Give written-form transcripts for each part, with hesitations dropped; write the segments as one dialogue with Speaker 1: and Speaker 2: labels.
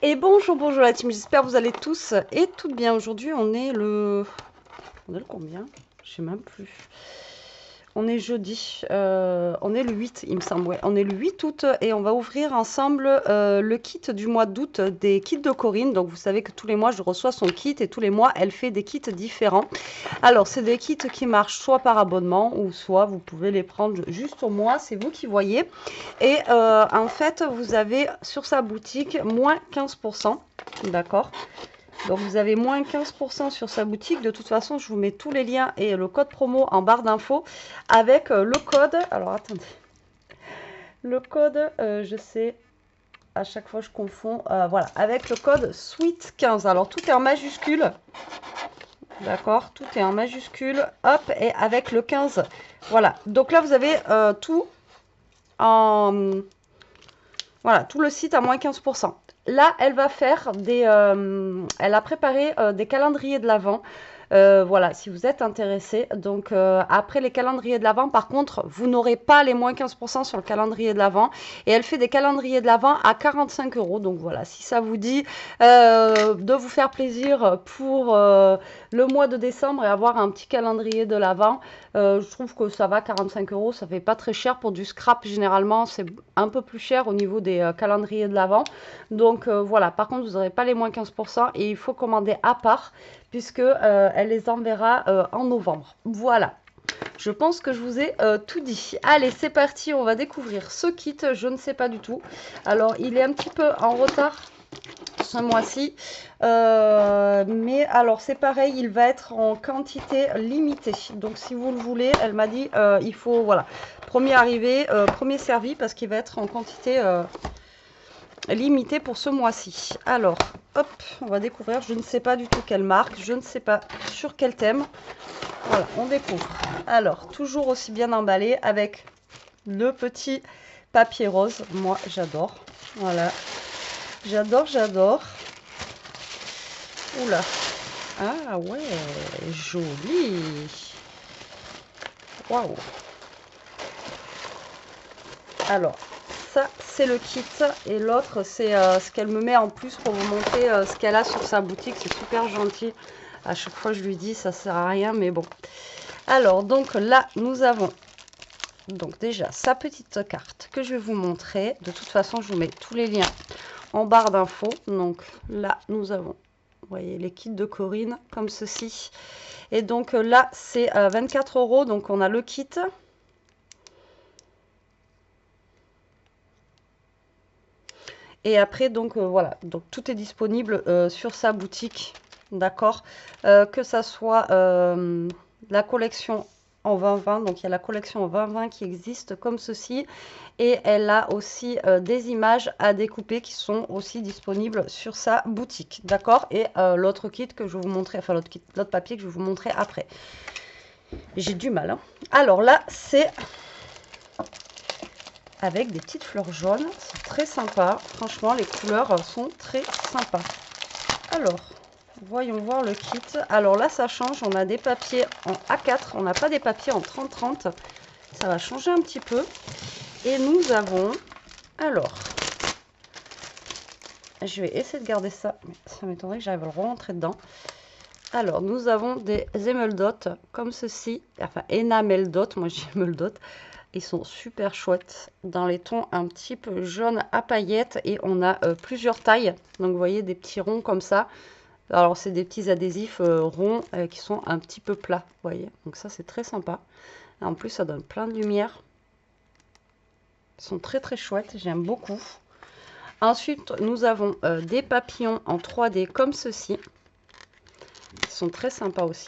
Speaker 1: Et bonjour, bonjour la team, j'espère que vous allez tous et toutes bien. Aujourd'hui, on est le... On est le combien? Je sais même plus. On est jeudi, on est le 8, il me semble, ouais. On est le 8 août et on va ouvrir ensemble le kit du mois d'août des kits de Corinne. Donc vous savez que tous les mois, je reçois son kit et tous les mois, elle fait des kits différents. Alors, c'est des kits qui marchent soit par abonnement ou soit vous pouvez les prendre juste au mois, c'est vous qui voyez. Et en fait, vous avez sur sa boutique moins 15%, d'accord? Donc vous avez moins 15% sur sa boutique. De toute façon, je vous mets tous les liens et le code promo en barre d'infos avec le code. Alors attendez. Le code, je sais, à chaque fois je confonds. Voilà, avec le code SWEET15. Alors tout est en majuscule. D'accord, tout est en majuscule. Hop, et avec le 15. Voilà. Donc là, vous avez tout en. Voilà, tout le site à moins 15%. Là, elle va faire des. Elle a préparé des calendriers de l'Avent. Voilà, si vous êtes intéressé. Donc, après les calendriers de l'Avent, par contre, vous n'aurez pas les moins 15% sur le calendrier de l'Avent. Et elle fait des calendriers de l'Avent à 45 euros. Donc, voilà, si ça vous dit de vous faire plaisir pour le mois de décembre et avoir un petit calendrier de l'Avent, je trouve que ça va, 45 euros. Ça fait pas très cher pour du scrap. Généralement, c'est un peu plus cher au niveau des calendriers de l'Avent. Donc, voilà, par contre, vous n'aurez pas les moins 15% et il faut commander à part puisque elle les enverra en novembre. Voilà. Je pense que je vous ai tout dit. Allez, c'est parti, on va découvrir ce kit. Je ne sais pas du tout. Alors, il est un petit peu en retard ce mois-ci. Mais alors, c'est pareil, il va être en quantité limitée. Donc, si vous le voulez, elle m'a dit, il faut, voilà, premier arrivé, premier servi, parce qu'il va être en quantité limité pour ce mois-ci. Alors, hop, on va découvrir. Je ne sais pas du tout quelle marque, je ne sais pas sur quel thème. Voilà, on découvre. Alors, toujours aussi bien emballé avec le petit papier rose. Moi, j'adore. Voilà, j'adore, j'adore. Oula. Ah ouais, joli. Waouh. Alors, ça, c'est le kit. Et l'autre, c'est ce qu'elle me met en plus pour vous montrer ce qu'elle a sur sa boutique. C'est super gentil. À chaque fois, je lui dis, ça sert à rien, mais bon. Alors, donc là, nous avons donc déjà sa petite carte que je vais vous montrer. De toute façon, je vous mets tous les liens en barre d'infos. Donc là, nous avons, vous voyez, les kits de Corinne comme ceci. Et donc là, c'est 24 euros. Donc on a le kit. Et après, donc voilà, donc tout est disponible sur sa boutique, d'accord. Que ça soit la collection en 2020, donc il y a la collection en 2020 qui existe comme ceci, et elle a aussi des images à découper qui sont aussi disponibles sur sa boutique, d'accord. Et l'autre kit que je vais vous montrer, enfin l'autre papier que je vais vous montrer après. J'ai du mal, hein. Alors là, c'est avec des petites fleurs jaunes. C'est très sympa. Franchement, les couleurs sont très sympas. Alors, voyons voir le kit. Alors là, ça change. On a des papiers en A4. On n'a pas des papiers en 30-30. Ça va changer un petit peu. Et nous avons... Alors, je vais essayer de garder ça. Mais ça m'étonnerait que j'arrive à le rentrer dedans. Alors, nous avons des émeraudotes comme ceci. Enfin, enamel dot. Moi, j'ai émeraude dot. Ils sont super chouettes dans les tons un petit peu jaune à paillettes et on a plusieurs tailles. Donc vous voyez des petits ronds comme ça. Alors c'est des petits adhésifs ronds qui sont un petit peu plats, vous voyez. Donc ça c'est très sympa. Et en plus ça donne plein de lumière. Ils sont très très chouettes, j'aime beaucoup. Ensuite nous avons des papillons en 3D comme ceci. Ils sont très sympas aussi.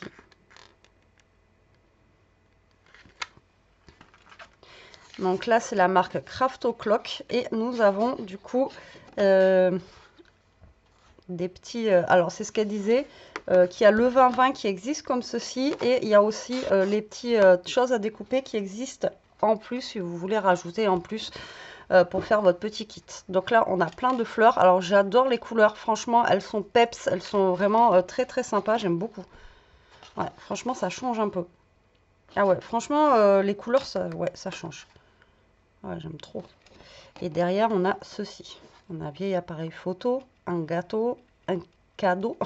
Speaker 1: Donc là, c'est la marque Craft O'Clock. Et nous avons du coup des petits... alors, c'est ce qu'elle disait, qu'il y a le 20-20 qui existe comme ceci. Et il y a aussi les petites choses à découper qui existent en plus, si vous voulez rajouter en plus pour faire votre petit kit. Donc là, on a plein de fleurs. Alors, j'adore les couleurs. Franchement, elles sont peps. Elles sont vraiment très, très sympas. J'aime beaucoup. Ouais, franchement, ça change un peu. Ah ouais, franchement, les couleurs, ça, ouais, ça change. Ouais, j'aime trop. Et derrière, on a ceci. On a un vieil appareil photo, un gâteau, un cadeau,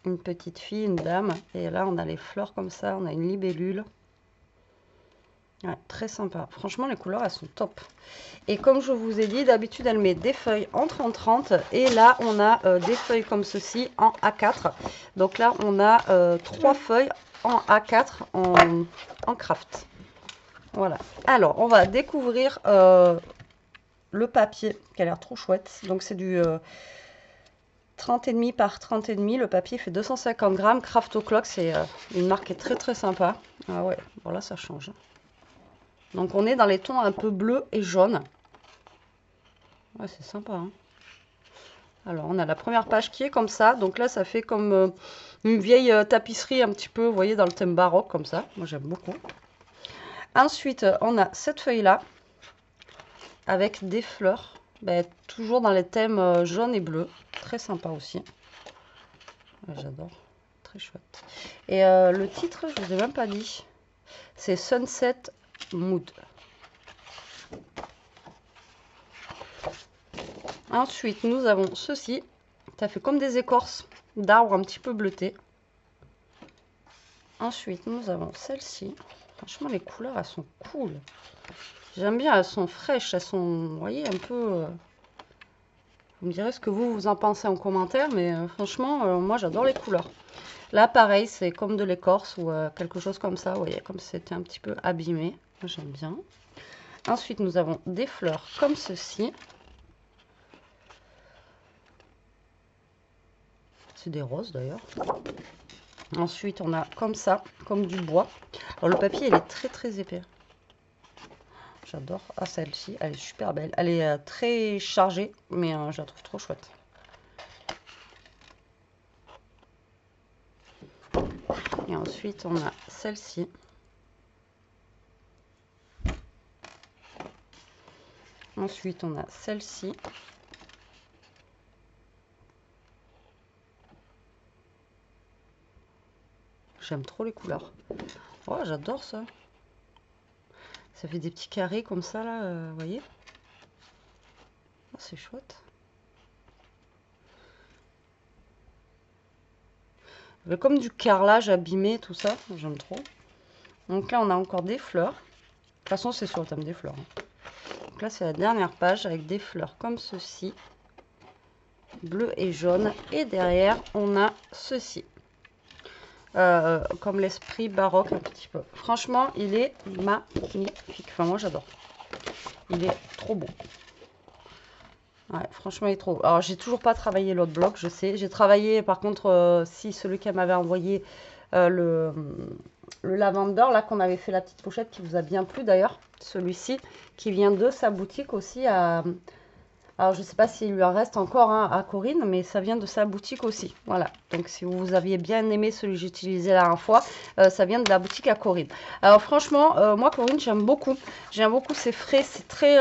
Speaker 1: une petite fille, une dame. Et là, on a les fleurs comme ça. On a une libellule. Ouais, très sympa. Franchement, les couleurs, elles sont top. Et comme je vous ai dit, d'habitude, elle met des feuilles en 30-30. Et là, on a des feuilles comme ceci en A4. Donc là, on a 3 feuilles en A4 en craft. Voilà. Alors, on va découvrir le papier qui a l'air trop chouette. Donc, c'est du 30,5 par 30,5. Le papier fait 250 grammes. Craft O'Clock, c'est une marque qui est très, très sympa. Ah ouais, bon là, ça change. Donc on est dans les tons un peu bleu et jaune. Ouais, c'est sympa. Hein. Alors on a la première page qui est comme ça. Donc là ça fait comme une vieille tapisserie un petit peu, vous voyez, dans le thème baroque comme ça. Moi j'aime beaucoup. Ensuite on a cette feuille là. Avec des fleurs. Ben, toujours dans les thèmes jaune et bleu. Très sympa aussi. Ouais, j'adore. Très chouette. Et le titre, je ne vous ai même pas dit. C'est Sunset Mood. Ensuite, nous avons ceci. Ça fait comme des écorces d'arbres un petit peu bleutés. Ensuite, nous avons celle-ci. Franchement, les couleurs, elles sont cool. J'aime bien, elles sont fraîches. Elles sont, vous voyez, un peu... Vous me direz ce que vous en pensez en commentaire. Mais franchement, moi, j'adore les couleurs. Là, pareil, c'est comme de l'écorce ou quelque chose comme ça. Vous voyez, comme si c'était un petit peu abîmé. Moi, j'aime bien. Ensuite, nous avons des fleurs comme ceci. C'est des roses d'ailleurs. Ensuite, on a comme ça, comme du bois. Alors, le papier, il est très, très épais. J'adore. Ah, celle-ci, elle est super belle. Elle est très chargée, mais je la trouve trop chouette. Et ensuite, on a celle-ci. Ensuite, on a celle-ci. J'aime trop les couleurs. Oh, j'adore ça. Ça fait des petits carrés comme ça, là, vous voyez. Oh, c'est chouette. Comme du carrelage abîmé, tout ça. J'aime trop. Donc là, on a encore des fleurs. De toute façon, c'est sur le thème des fleurs. Hein. Donc là, c'est la dernière page avec des fleurs comme ceci. Bleu et jaune. Et derrière, on a ceci. Comme l'esprit baroque un petit peu. Franchement, il est magnifique. Enfin, moi, j'adore. Il est trop beau. Ouais, franchement, il est trop beau. Alors, j'ai toujours pas travaillé l'autre bloc, je sais. J'ai travaillé, par contre, si celui qu'elle m'avait envoyé, le lavender, là, qu'on avait fait la petite pochette, qui vous a bien plu d'ailleurs. Celui-ci, qui vient de sa boutique aussi à... Alors, je ne sais pas s'il lui en reste encore hein, à Corinne, mais ça vient de sa boutique aussi. Voilà. Donc, si vous aviez bien aimé celui que j'ai utilisé la dernière fois, ça vient de la boutique à Corinne. Alors, moi, Corinne, j'aime beaucoup. J'aime beaucoup, c'est frais, c'est très...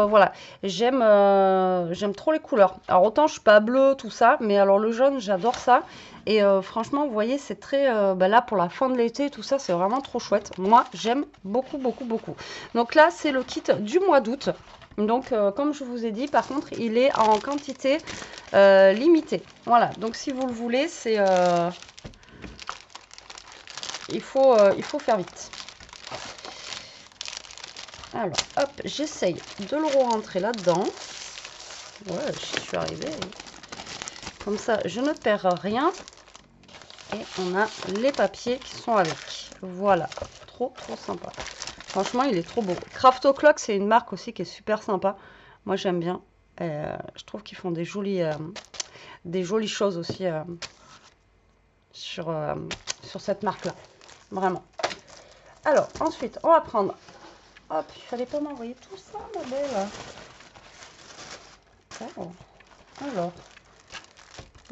Speaker 1: voilà. J'aime trop les couleurs. Alors, autant je suis pas bleue, tout ça, mais alors le jaune, j'adore ça. Et franchement, vous voyez, c'est très... là, pour la fin de l'été, tout ça, c'est vraiment trop chouette. Moi, j'aime beaucoup, beaucoup, beaucoup. Donc là, c'est le kit du mois d'août. Donc, comme je vous ai dit, par contre, il est en quantité limitée. Voilà, donc si vous le voulez, c'est il faut faire vite. Alors, hop, j'essaye de le rentrer là-dedans. Ouais, je suis arrivée. Comme ça, je ne perds rien. Et on a les papiers qui sont avec. Voilà, trop, trop sympa. Franchement, il est trop beau. Craft O'Clock, c'est une marque aussi qui est super sympa. Moi, j'aime bien. Je trouve qu'ils font des jolies choses aussi sur cette marque-là. Vraiment. Alors, ensuite, on va prendre... Hop, il fallait pas m'envoyer tout ça, ma belle. Oh. Alors,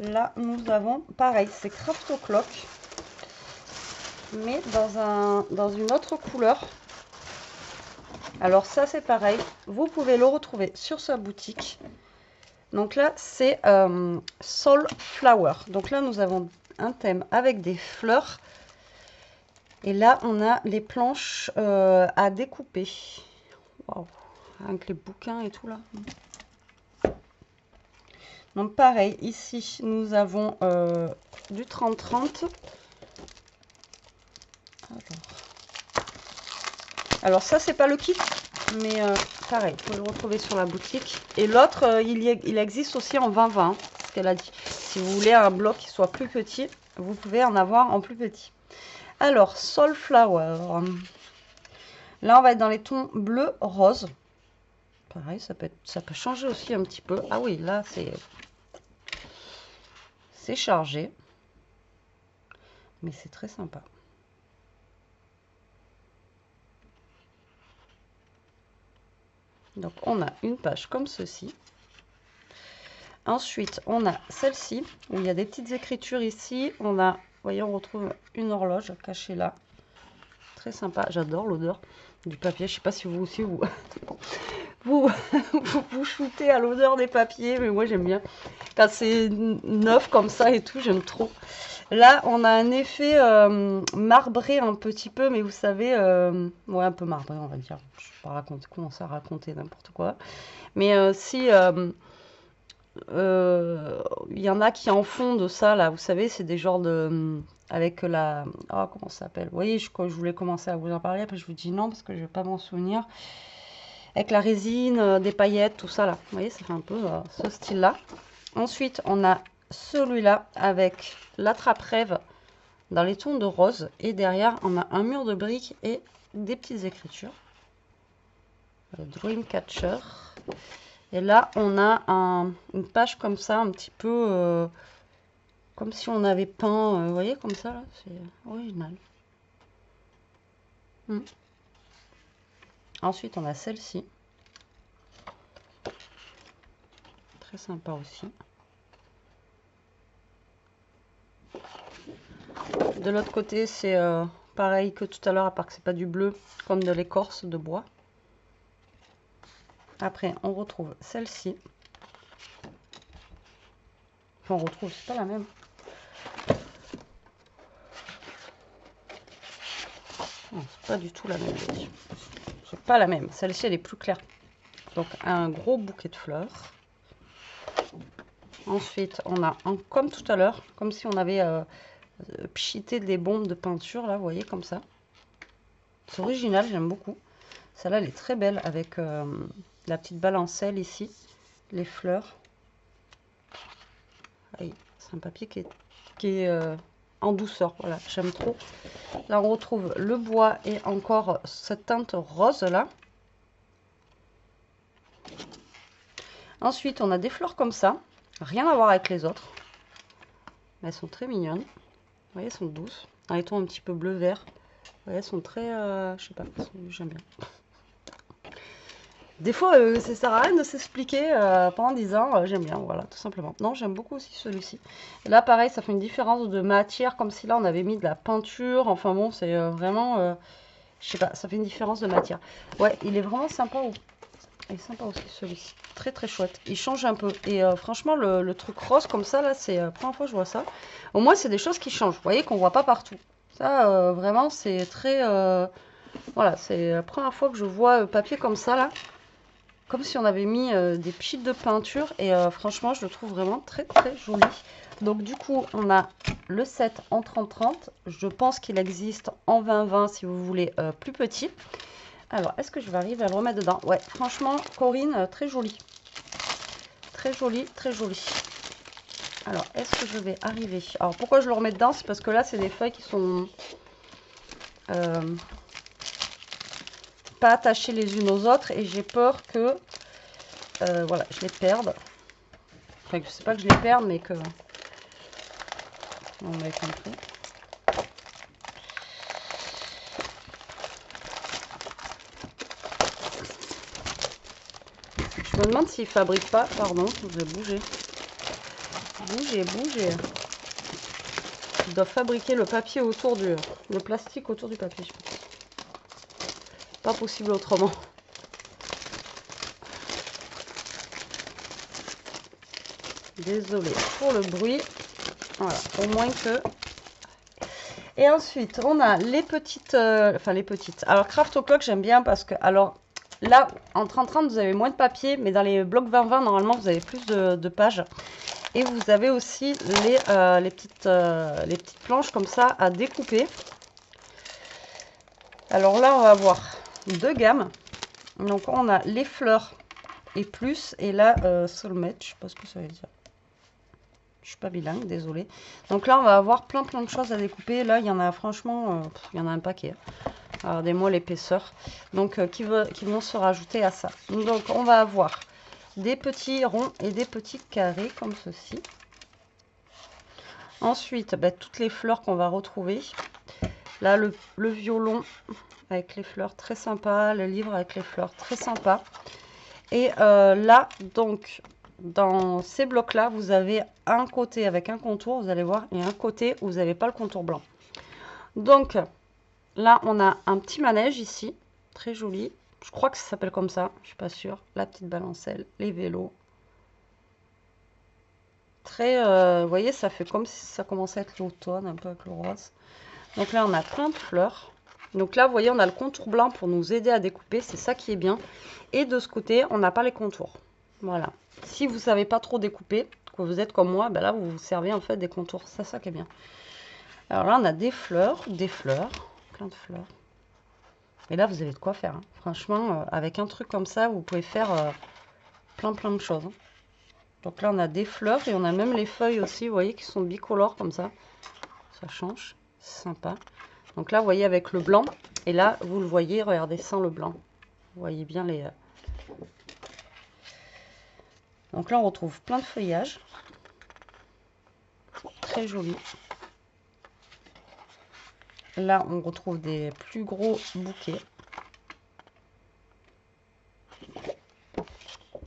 Speaker 1: là, nous avons... Pareil, c'est Craft O'Clock. Mais dans une autre couleur. Alors ça c'est pareil, vous pouvez le retrouver sur sa boutique. Donc là c'est Soul Flower. Donc là nous avons un thème avec des fleurs. Et là on a les planches à découper. Waouh, avec les bouquins et tout là. Donc pareil, ici nous avons du 30-30. Alors ça c'est pas le kit, mais pareil, vous pouvez le retrouver sur la boutique. Et l'autre, il existe aussi en 20-20, ce qu'elle a dit. Si vous voulez un bloc qui soit plus petit, vous pouvez en avoir en plus petit. Alors, Soulflower. Là, on va être dans les tons bleu, rose. Pareil, ça peut changer aussi un petit peu. Ah oui, là, c'est chargé. Mais c'est très sympa. Donc, on a une page comme ceci. Ensuite, on a celle-ci, où il y a des petites écritures ici. On a, vous voyez, on retrouve une horloge cachée là. Très sympa. J'adore l'odeur du papier. Je ne sais pas si vous aussi, vous shootez à l'odeur des papiers, mais moi j'aime bien. Quand c'est neuf comme ça et tout, j'aime trop. Là, on a un effet marbré un petit peu, mais vous savez, ouais, un peu marbré, on va dire. Je ne vais pas commencer à raconter n'importe quoi. Mais si il y en a qui en font de ça, là, vous savez, c'est des genres de... avec la... Oh, comment ça s'appelle? Vous voyez, je voulais commencer à vous en parler, après je vous dis non, parce que je ne vais pas m'en souvenir. Avec la résine, des paillettes, tout ça, là. Vous voyez, ça fait un peu ce style-là. Ensuite, on a celui-là avec l'attrape-rêve dans les tons de rose. Et derrière, on a un mur de briques et des petites écritures. Dreamcatcher. Et là, on a une page comme ça, un petit peu comme si on avait peint, vous voyez, comme ça, là. C'est original. Ensuite, on a celle-ci. Très sympa aussi. De l'autre côté, c'est pareil que tout à l'heure, à part que c'est pas du bleu, comme de l'écorce de bois. Après, on retrouve celle-ci. Enfin, on retrouve, c'est pas la même. Non, c'est pas du tout la même. C'est pas la même. Celle-ci, elle est plus claire. Donc, un gros bouquet de fleurs. Ensuite, on a, comme tout à l'heure, comme si on avait pchité des bombes de peinture, là, vous voyez, comme ça. C'est original, j'aime beaucoup. Celle-là, elle est très belle avec la petite balancelle ici, les fleurs. C'est un papier qui est en douceur, voilà, j'aime trop. Là, on retrouve le bois et encore cette teinte rose là. Ensuite, on a des fleurs comme ça, rien à voir avec les autres. Elles sont très mignonnes. Vous voyez, elles sont douces. Dans les tons un petit peu bleu-vert. Vous voyez, elles sont très... je sais pas, j'aime bien. Des fois, ça sert à rien de s'expliquer pendant 10 ans. J'aime bien, voilà, tout simplement. Non, j'aime beaucoup aussi celui-ci. Et là, pareil, ça fait une différence de matière, comme si là, on avait mis de la peinture. Enfin bon, c'est vraiment... je sais pas, ça fait une différence de matière. Ouais, il est vraiment sympa. Il est sympa aussi, celui-ci. Très, très chouette. Il change un peu. Et franchement, le truc rose comme ça, là, c'est la première fois que je vois ça. Au moins, c'est des choses qui changent. Vous voyez qu'on voit pas partout. Ça, vraiment, c'est très... voilà, c'est la première fois que je vois papier comme ça, là. Comme si on avait mis des pchites de peinture. Et franchement, je le trouve vraiment très, très joli. Donc, du coup, on a le set en 30-30. Je pense qu'il existe en 20-20 si vous voulez plus petit. Alors, est-ce que je vais arriver à le remettre dedans? Ouais, franchement, Corinne, très jolie. Très jolie, très jolie. Alors, est-ce que je vais arriver? Alors, pourquoi je le remets dedans? C'est parce que là, c'est des feuilles qui sont pas attachées les unes aux autres. Et j'ai peur que, voilà, je les perde. Enfin, je sais pas que je les perde, mais que... On va compris. Je me demande s'ils fabriquent pas, pardon, je vais bouger. Bouger. Ils doivent fabriquer le papier autour du... le plastique autour du papier, je pense. Pas possible autrement. Désolée pour le bruit. Voilà, au moins que... Et ensuite, on a les petites... enfin, les petites. Alors, Craft O'Clock, j'aime bien parce que... Alors, là, en 30-30, vous avez moins de papier, mais dans les blocs 20-20, normalement, vous avez plus de pages. Et vous avez aussi les petites planches comme ça à découper. Alors là, on va avoir deux gammes. Donc, on a les fleurs et plus, et là, soulmate, je sais pas ce que ça veut dire. Je suis pas bilingue, désolée. Donc là, on va avoir plein de choses à découper. Là, il y en a franchement, il y en a un paquet. Regardez-moi l'épaisseur. Donc, qui vont se rajouter à ça. Donc, on va avoir des petits ronds et des petits carrés comme ceci. Ensuite, toutes les fleurs qu'on va retrouver. Là, le violon avec les fleurs, très sympa. Le livre avec les fleurs, très sympa. Et là, donc, dans ces blocs-là, vous avez un côté avec un contour, vous allez voir, et un côté où vous n'avez pas le contour blanc. Donc, là, on a un petit manège ici, très joli. Je crois que ça s'appelle comme ça, je suis pas sûre. La petite balancelle, les vélos. Très, vous voyez, ça fait comme si ça commençait à être l'automne, un peu avec le rose. Donc là, on a plein de fleurs. Donc là, vous voyez, on a le contour blanc pour nous aider à découper, c'est ça qui est bien. Et de ce côté, on n'a pas les contours. Voilà. Si vous ne savez pas trop découper, que vous êtes comme moi, là, vous vous servez en fait des contours. C'est ça qui est bien. Alors là, on a des fleurs, plein de fleurs. Et là, vous avez de quoi faire. Hein. Franchement, avec un truc comme ça, vous pouvez faire plein de choses. Hein. Donc là, on a des fleurs et on a même les feuilles aussi, vous voyez, qui sont bicolores comme ça. Ça change, c'est sympa. Donc là, vous voyez avec le blanc. Et là, vous le voyez, regardez, sans le blanc. Vous voyez bien les... Donc là, on retrouve plein de feuillages. Très joli. Là, on retrouve des plus gros bouquets.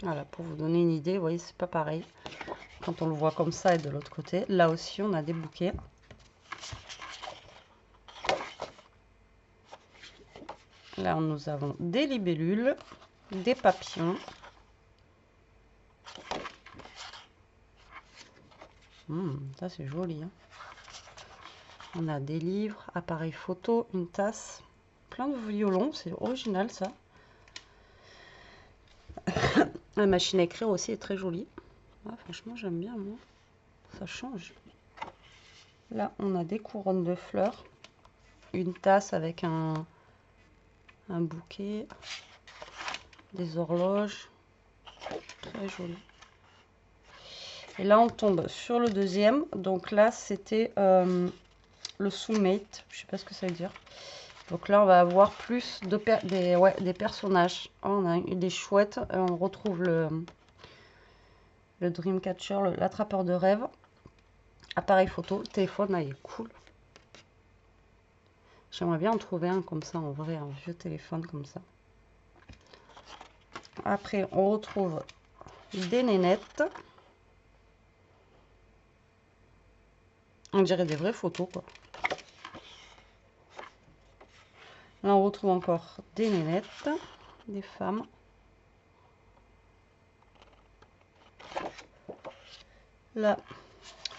Speaker 1: Voilà, pour vous donner une idée, vous voyez, c'est pas pareil. Quand on le voit comme ça et de l'autre côté. Là aussi, on a des bouquets. Là, nous avons des libellules, des papillons. Ça, c'est joli. Hein. On a des livres, appareils photo, une tasse, plein de violons. C'est original, ça. La machine à écrire aussi est très jolie. Ah, franchement, j'aime bien, moi. Ça change. Là, on a des couronnes de fleurs. Une tasse avec un bouquet. Des horloges. Très joli. Et là, on tombe sur le deuxième. Donc là, c'était le soulmate. Je sais pas ce que ça veut dire. Donc là, on va avoir plus des personnages. Oh, on a eu des chouettes. On retrouve le Dreamcatcher, l'attrapeur de rêve. Appareil photo, téléphone, là, il est cool. J'aimerais bien en trouver un comme ça, en vrai, un vieux téléphone comme ça. Après, on retrouve des nénettes. On dirait des vraies photos, quoi. Là, on retrouve encore des nénettes, des femmes. Là,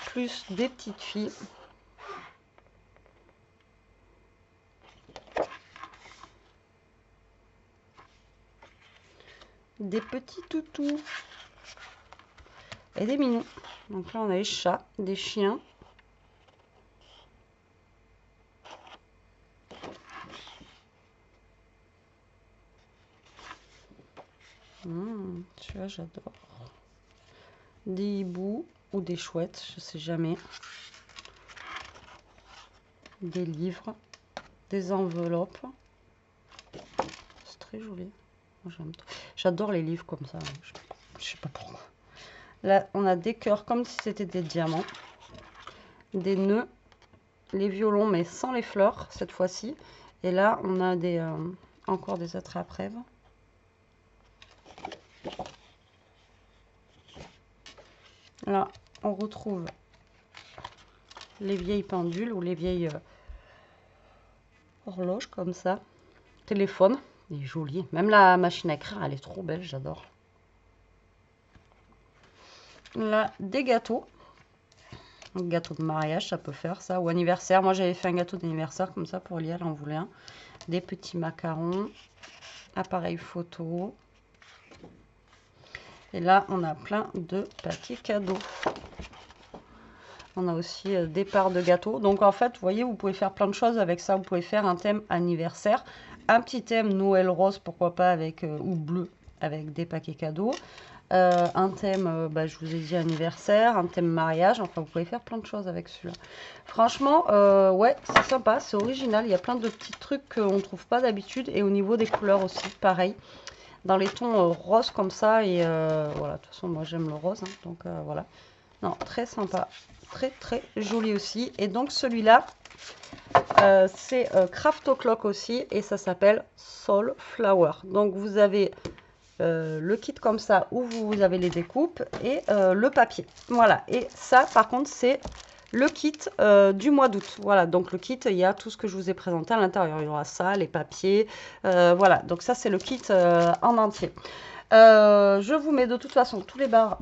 Speaker 1: plus des petites filles. Des petits toutous. Et des mignons. Donc là, on a les chats, des chiens. Celui-là, j'adore. Des hiboux ou des chouettes, je sais jamais. Des livres, des enveloppes. C'est très joli. J'adore les livres comme ça. Je sais pas pourquoi. Là, on a des cœurs comme si c'était des diamants. Des nœuds. Les violons, mais sans les fleurs cette fois-ci. Et là, on a encore des attrape-rêves. Là, on retrouve les vieilles pendules ou les vieilles horloges comme ça. Téléphone, il est joli. Même la machine à écrire, elle est trop belle, j'adore. Là, des gâteaux. Un gâteau de mariage, ça peut faire ça. Ou anniversaire. Moi, j'avais fait un gâteau d'anniversaire comme ça pour Lia, elle en voulait un. Des petits macarons. appareil photo. Et là, on a plein de papiers cadeaux. On a aussi des parts de gâteaux. Donc en fait, vous voyez, vous pouvez faire plein de choses avec ça. Vous pouvez faire un thème anniversaire, un petit thème Noël rose, pourquoi pas, avec ou bleu, avec des paquets cadeaux. Un thème, je vous ai dit anniversaire, un thème mariage. Enfin, vous pouvez faire plein de choses avec celui-là. Franchement, ouais, c'est sympa, c'est original. Il y a plein de petits trucs qu'on ne trouve pas d'habitude. Et au niveau des couleurs aussi, pareil. Dans les tons roses comme ça. Et voilà, de toute façon, moi j'aime le rose. Hein, donc voilà. Non, très sympa. Très très joli aussi. Et donc celui-là, c'est Craft O'Clock aussi. Et ça s'appelle Soul Flower. Donc vous avez le kit comme ça où vous avez les découpes et le papier. Voilà. Et ça, par contre, c'est le kit du mois d'août. Voilà. Donc le kit, il y a tout ce que je vous ai présenté à l'intérieur. Il y aura ça, les papiers. Voilà. Donc ça, c'est le kit en entier. Je vous mets de toute façon tous les barres,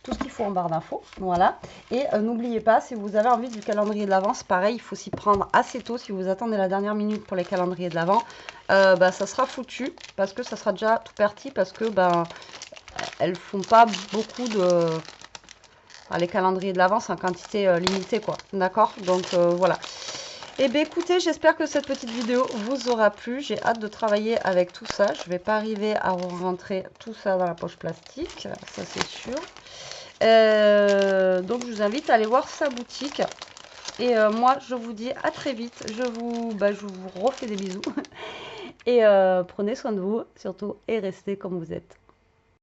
Speaker 1: tout ce qu'il faut en barre d'infos, voilà. Et n'oubliez pas, si vous avez envie du calendrier de l'Avent, c'est pareil, il faut s'y prendre assez tôt. Si vous attendez la dernière minute pour les calendriers de l'Avent, ça sera foutu, parce que ça sera déjà tout parti, parce que elles font pas beaucoup de... Enfin, les calendriers de l'Avent, c'est en quantité limitée, quoi, d'accord. Donc voilà. Et bien écoutez, j'espère que cette petite vidéo vous aura plu. J'ai hâte de travailler avec tout ça. Je ne vais pas arriver à rentrer tout ça dans la poche plastique, ça c'est sûr. Donc je vous invite à aller voir sa boutique. Et moi je vous dis à très vite. Je vous refais des bisous. Et prenez soin de vous surtout et restez comme vous êtes.